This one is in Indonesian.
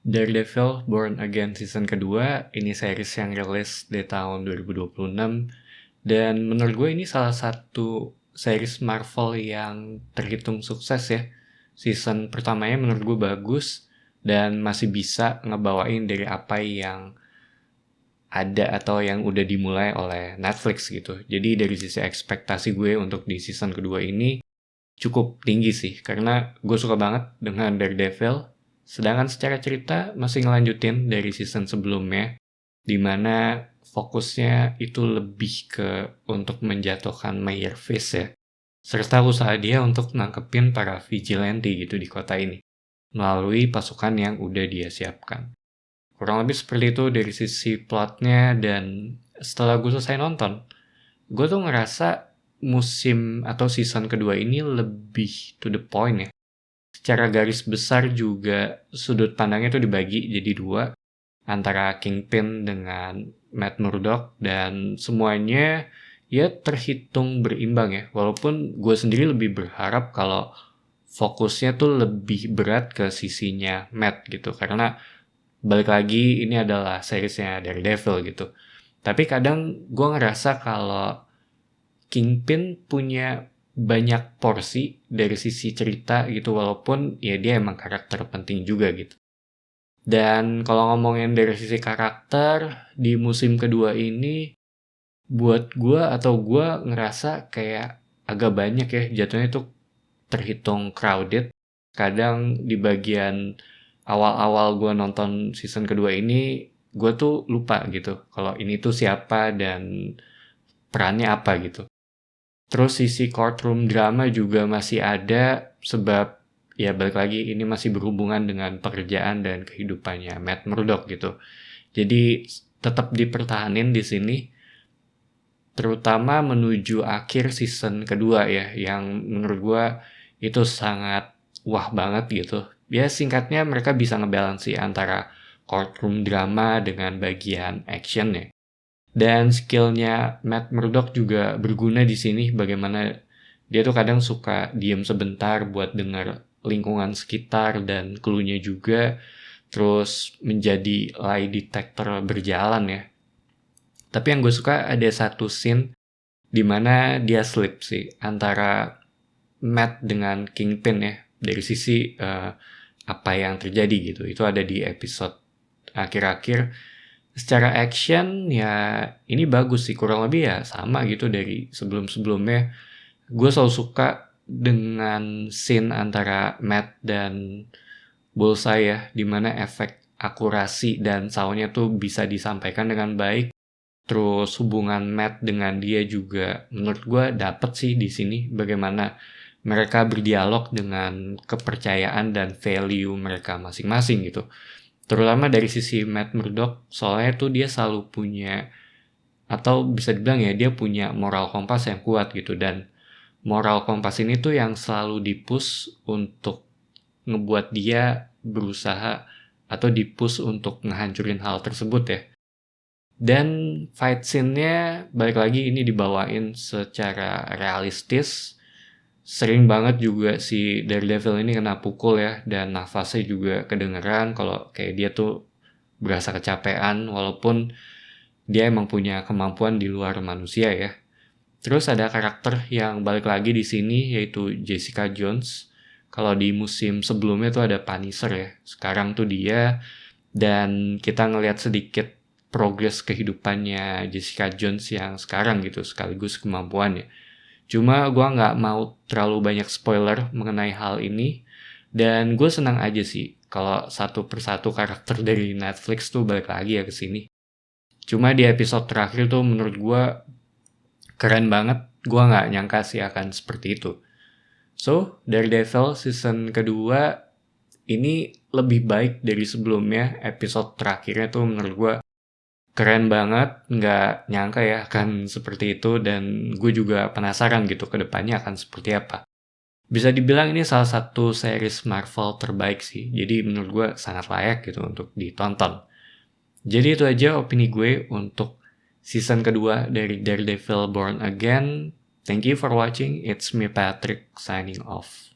Daredevil Born Again season kedua, ini series yang rilis di tahun 2026, dan menurut gue ini salah satu series Marvel yang terhitung sukses ya. Season pertamanya menurut gue bagus, dan masih bisa ngebawain dari apa yang ada atau yang udah dimulai oleh Netflix gitu. Jadi dari sisi ekspektasi gue untuk di season kedua ini cukup tinggi sih, karena gue suka banget dengan Daredevil. Sedangkan secara cerita masih ngelanjutin dari season sebelumnya, dimana fokusnya itu lebih ke untuk menjatuhkan Mayor Fisk ya, serta usaha dia untuk nangkepin para vigilante gitu di kota ini, melalui pasukan yang udah dia siapkan. Kurang lebih seperti itu dari sisi plotnya, dan setelah gue selesai nonton, gue tuh ngerasa musim atau season kedua ini lebih to the point ya. Secara garis besar juga sudut pandangnya tuh dibagi jadi dua, antara Kingpin dengan Matt Murdock, dan semuanya ya terhitung berimbang ya. Walaupun gue sendiri lebih berharap kalau fokusnya tuh lebih berat ke sisinya Matt gitu, karena balik lagi ini adalah seriesnya Daredevil gitu. Tapi kadang gue ngerasa kalau Kingpin punya banyak porsi dari sisi cerita gitu, walaupun ya dia emang karakter penting juga gitu. Dan kalau ngomongin dari sisi karakter di musim kedua ini, buat gue ngerasa kayak agak banyak ya, jatuhnya tuh terhitung crowded. Kadang di bagian awal-awal gue nonton season kedua ini, gue tuh lupa gitu kalau ini tuh siapa dan perannya apa gitu. Terus sisi courtroom drama juga masih ada, sebab ya balik lagi ini masih berhubungan dengan pekerjaan dan kehidupannya Matt Murdock gitu. Jadi tetap dipertahanin di sini, terutama menuju akhir season kedua ya, yang menurut gua itu sangat wah banget gitu. Ya singkatnya mereka bisa ngebalansi antara courtroom drama dengan bagian action ya. Dan skillnya Matt Murdock juga berguna di sini, bagaimana dia tuh kadang suka diem sebentar buat dengar lingkungan sekitar dan clue-nya juga, terus menjadi lie detector berjalan ya. Tapi yang gue suka ada satu scene di mana dia slip sih antara Matt dengan Kingpin ya, dari sisi apa yang terjadi gitu. Itu ada di episode akhir-akhir. Secara action ya ini bagus sih, kurang lebih ya sama gitu dari sebelum-sebelumnya. Gue selalu suka dengan scene antara Matt dan Bullseye ya, dimana efek akurasi dan soundnya tuh bisa disampaikan dengan baik. Terus hubungan Matt dengan dia juga menurut gue dapet sih di sini, bagaimana mereka berdialog dengan kepercayaan dan value mereka masing-masing gitu. Terutama dari sisi Matt Murdock, soalnya tuh dia selalu punya, atau bisa dibilang ya, dia punya moral kompas yang kuat gitu. Dan moral kompas ini tuh yang selalu dipush untuk ngebuat dia berusaha, atau dipush untuk ngehancurin hal tersebut ya. Dan fight scene-nya balik lagi ini dibawain secara realistis. Sering banget juga si Daredevil ini kena pukul ya, dan nafasnya juga kedengeran kalau kayak dia tuh berasa kecapean, walaupun dia emang punya kemampuan di luar manusia ya. Terus ada karakter yang balik lagi di sini, yaitu Jessica Jones. Kalau di musim sebelumnya tuh ada Punisher ya, sekarang tuh dia, dan kita ngelihat sedikit progres kehidupannya Jessica Jones yang sekarang gitu, sekaligus kemampuannya. Cuma gue nggak mau terlalu banyak spoiler mengenai hal ini, dan gue senang aja sih kalau satu persatu karakter dari Netflix tuh balik lagi ya ke sini. Cuma di episode terakhir tuh menurut gue keren banget, gue nggak nyangka sih akan seperti itu. So, Daredevil season kedua ini lebih baik dari sebelumnya. Episode terakhirnya tuh menurut gue keren banget, nggak nyangka ya akan seperti itu, dan gue juga penasaran gitu ke depannya akan seperti apa. Bisa dibilang ini salah satu series Marvel terbaik sih, jadi menurut gue sangat layak gitu untuk ditonton. Jadi itu aja opini gue untuk season kedua dari Daredevil Born Again. Thank you for watching, it's me Patrick signing off.